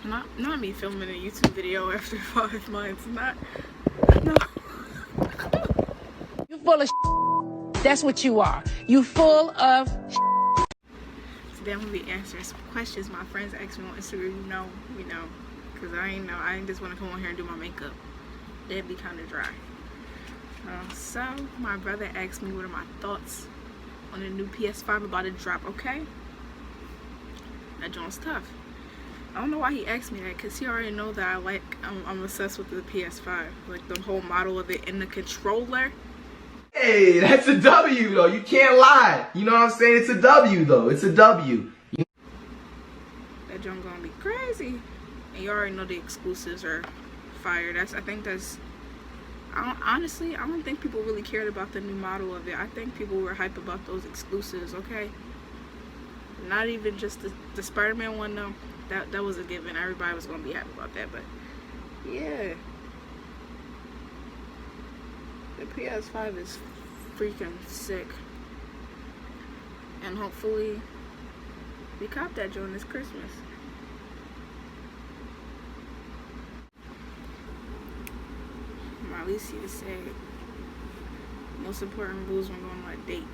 Not me filming a YouTube video after 5 months. Not no. You full of That's what you are. You full of Today I'm gonna be answering some questions my friends asked me on Instagram. You know, cause I ain't just wanna come on here and do my makeup. That'd be kind of dry. So my brother asked me what are my thoughts on the new PS5 about to drop. Okay, that joint's tough. I don't know why he asked me that, cause he already know that I'm obsessed with the PS5, like the whole model of it and the controller. Hey, that's a W though. You can't lie. You know what I'm saying? It's a W though. It's a W. That joint gonna be crazy. And you already know the exclusives are fire. Honestly, I don't think people really cared about the new model of it. I think people were hype about those exclusives, okay? Not even just the Spider-Man one though. That was a given. Everybody was gonna be happy about that, but yeah. The PS5 is freaking sick. And hopefully we cop that joint this Christmas. Alicia said most important rules when going on a date.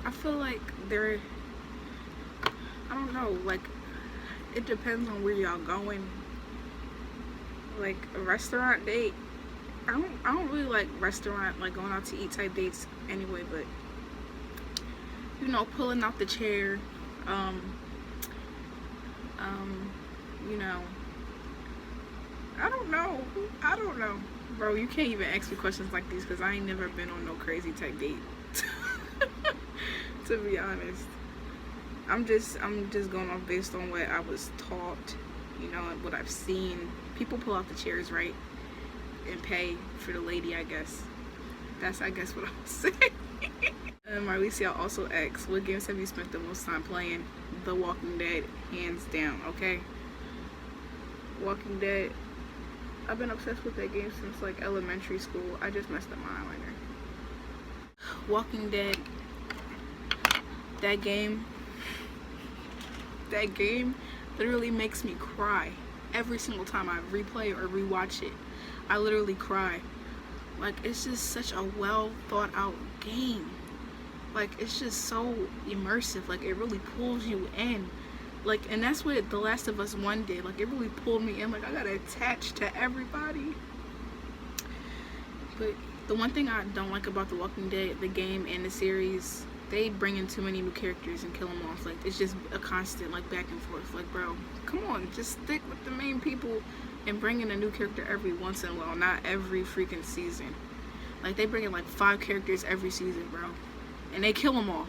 I feel like I don't know, like it depends on where y'all going. Like a restaurant date, I don't really like restaurant, like going out to eat type dates anyway, but you know, pulling out the chair, you know, I don't know, bro. You can't even ask me questions like these because I ain't never been on no crazy type date. To be honest, I'm just going off based on what I was taught, you know, and what I've seen. People pull out the chairs, right, and pay for the lady. I guess that's what I was saying. And Marlicia also asks, what games have you spent the most time playing? The Walking Dead, hands down. Okay, Walking Dead, I've been obsessed with that game since like elementary school. I just messed up my eyeliner. Walking Dead, that game literally makes me cry every single time I replay or rewatch it. I literally cry. Like, it's just such a well thought out game. Like, it's just so immersive. Like, it really pulls you in. Like, and that's what The Last of Us 1 did. Like, it really pulled me in. Like, I got attached to everybody. But the one thing I don't like about The Walking Dead, the game and the series, they bring in too many new characters and kill them off. Like, it's just a constant, like, back and forth. Like, bro, come on, just stick with the main people and bring in a new character every once in a while, not every freaking season. Like, they bring in, like, 5 characters every season, bro. And they kill them all.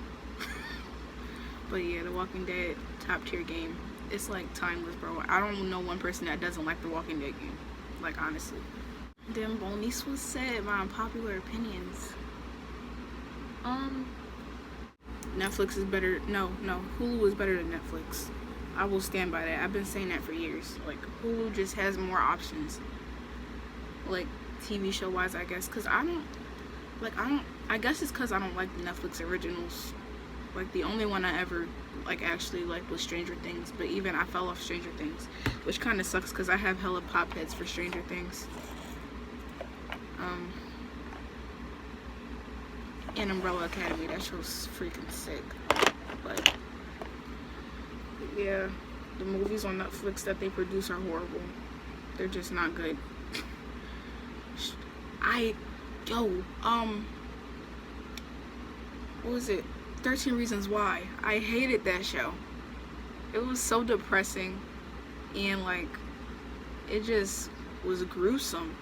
But yeah, The Walking Dead, top tier game. It's, like, timeless, bro. I don't know one person that doesn't like The Walking Dead game. Like, honestly. Then Bonice was said my unpopular opinions. Netflix is better. No, Hulu is better than Netflix. I will stand by that. I've been saying that for years. Like, Hulu just has more options, like TV show wise, I guess. Cause I guess it's cause I don't like the Netflix originals. Like, the only one I ever like actually liked was Stranger Things. But even I fell off Stranger Things, which kind of sucks cause I have hella pop heads for Stranger Things. And Umbrella Academy, that show's freaking sick. But yeah, the movies on Netflix that they produce are horrible. They're just not good. What was it? 13 Reasons Why. I hated that show. It was so depressing, and like, it just was gruesome,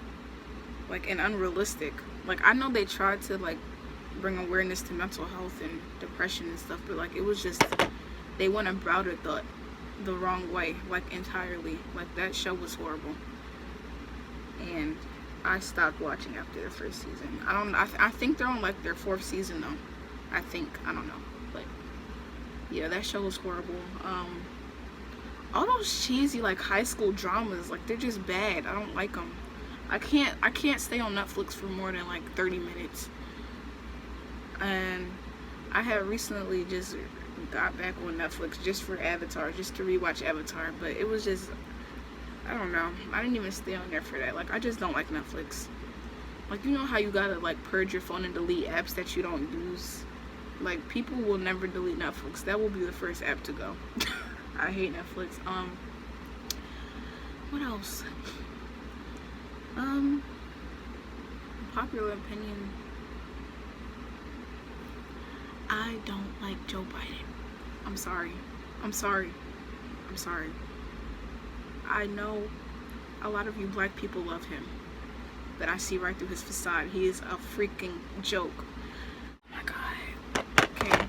like, and unrealistic. Like, I know they tried to like bring awareness to mental health and depression and stuff, but like, it was just, they went about it the wrong way, like, entirely. Like, that show was horrible, and I stopped watching after the first season. I think they're on like their 4th season though. I don't know, but yeah, that show was horrible. All those cheesy like high school dramas, like, they're just bad. I don't like them. I can't stay on Netflix for more than like 30 minutes. And I have recently just got back on Netflix just for Avatar, just to rewatch Avatar, but it was just, I don't know, I didn't even stay on there for that. Like, I just don't like Netflix. Like, you know how you gotta like purge your phone and delete apps that you don't use? Like, people will never delete Netflix. That will be the first app to go. I hate Netflix. What else? Popular opinion. I don't like Joe Biden. I'm sorry. I know a lot of you black people love him, but I see right through his facade. He is a freaking joke. Oh my God. Okay.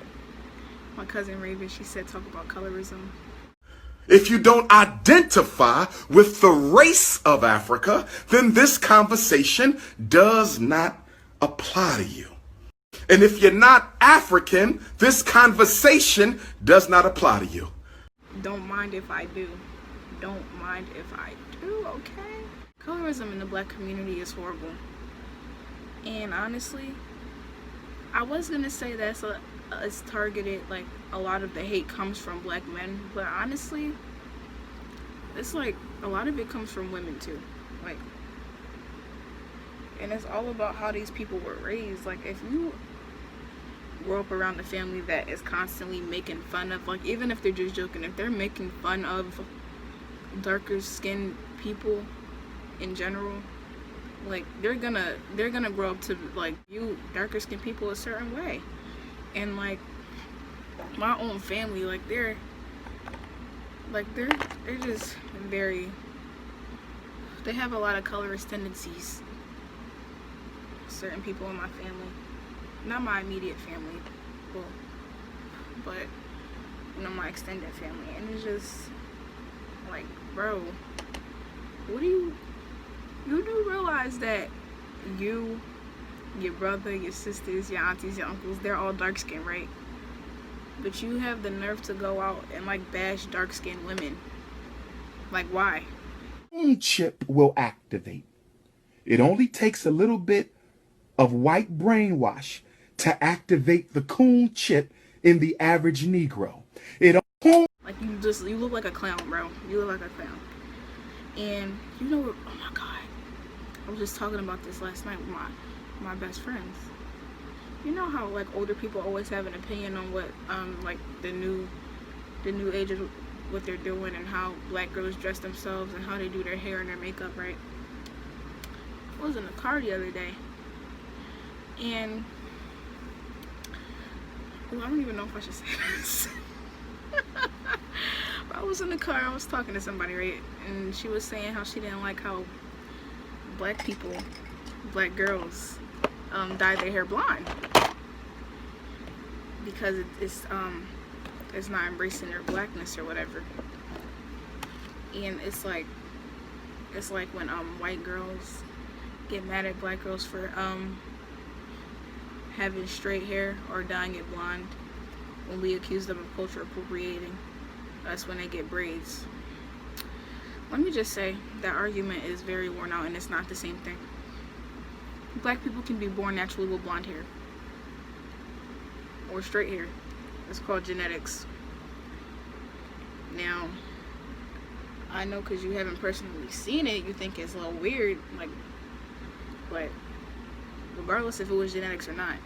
My cousin Raven, she said talk about colorism. If you don't identify with the race of Africa, then this conversation does not apply to you. And if you're not African, this conversation does not apply to you. Don't mind if I do. Don't mind if I do, okay? Colorism in the black community is horrible. And honestly, I was gonna say that's it's targeted, like a lot of the hate comes from black men, but honestly, it's like a lot of it comes from women too. Like, and it's all about how these people were raised. Like, if you grow up around a family that is constantly making fun of, like, even if they're just joking, if they're making fun of darker skinned people in general, like, they're gonna grow up to like view darker skinned people a certain way. And like my own family, like they're just very, they have a lot of colorist tendencies. Certain people in my family, not my immediate family, well, but you know, my extended family. And it's just like, bro, what do you do realize that you, your brother, your sisters, your aunties, your uncles, they're all dark skinned, right? But you have the nerve to go out and like bash dark skinned women. Like, why? Coon chip will activate. It only takes a little bit of white brainwash to activate the coon chip in the average Negro. Like, you look like a clown, bro. You look like a clown. And you know what? Oh my God, I was just talking about this last night with my best friends. You know how like older people always have an opinion on what like the new age of what they're doing and how black girls dress themselves and how they do their hair and their makeup, right? I was in the car the other day, and well, I don't even know if I should say this. I was in the car, I was talking to somebody, right? And she was saying how she didn't like how black people, black girls, dye their hair blonde because it's not embracing their blackness or whatever. And it's like when white girls get mad at black girls for having straight hair or dyeing it blonde, when we accuse them of culture appropriating. That's when they get braids. Let me just say that argument is very worn out, and it's not the same thing. Black people can be born naturally with blonde hair or straight hair. It's called genetics. Now, I know because you haven't personally seen it, you think it's a little weird, like, but regardless if it was genetics or not,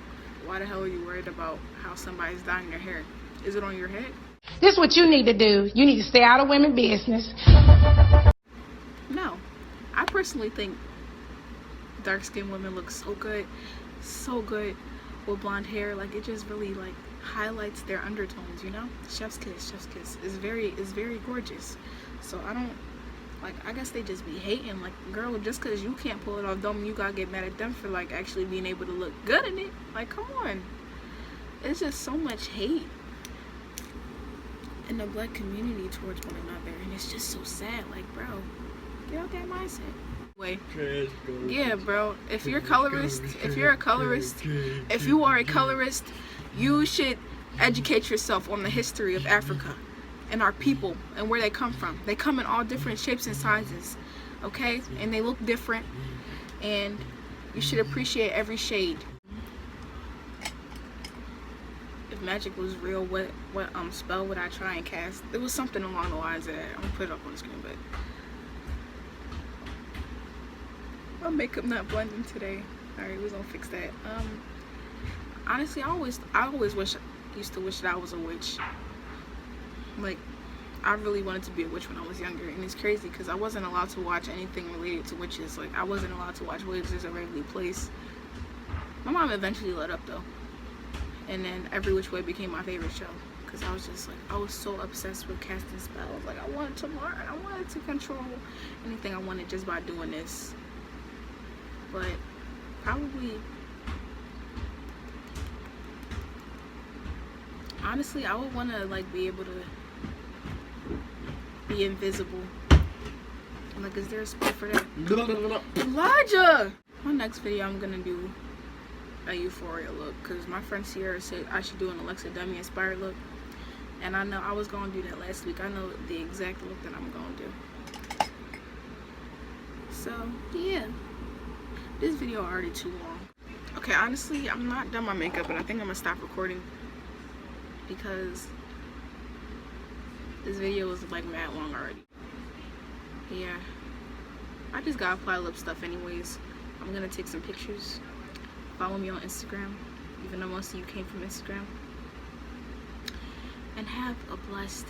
why the hell are you worried about how somebody's dyeing their hair? Is it on your head? This is what you need to do. You need to stay out of women's business. No. I personally think dark-skinned women look so good with blonde hair. Like, it just really like highlights their undertones, you know? Chef's kiss. It's very gorgeous. So I don't, like, I guess they just be hating. Like, girl, just because you can't pull it off don't mean you gotta get mad at them for like actually being able to look good in it. Like, come on. It's just so much hate in the black community towards one another, and it's just so sad. Like, bro, get out that mindset. Wait, yeah, bro, if you are a colorist, if you are a colorist, you should educate yourself on the history of Africa and our people and where they come from. They come in all different shapes and sizes, okay? And they look different, and you should appreciate every shade. If magic was real, what spell would I try and cast? It was something along the lines of that. I'm gonna put it up on the screen, but my makeup not blending today. Alright, we're gonna fix that. Honestly, I always used to wish that I was a witch. Like, I really wanted to be a witch when I was younger, and it's crazy because I wasn't allowed to watch anything related to witches. Like, I wasn't allowed to watch Wizards of Waverly Place. My mom eventually let up though, and then Every Which Way became my favorite show because I was just like, I was so obsessed with casting spells. Like, I wanted to learn, I wanted to control anything I wanted just by doing this. But probably, honestly, I would want to like be able to be invisible. Like, is there a spell for that? Elijah! My next video, I'm gonna do a Euphoria look because my friend Sierra said I should do an Alexa Dummy inspired look, and I know I was gonna do that last week. I know the exact look that I'm gonna do. So yeah, this video already too long. Okay, honestly, I'm not done my makeup, but I think I'm gonna stop recording because this video was like mad long already. Yeah, I just gotta apply lip stuff anyways. I'm gonna take some pictures. Follow me on Instagram, even though most of you came from Instagram. And have a blessed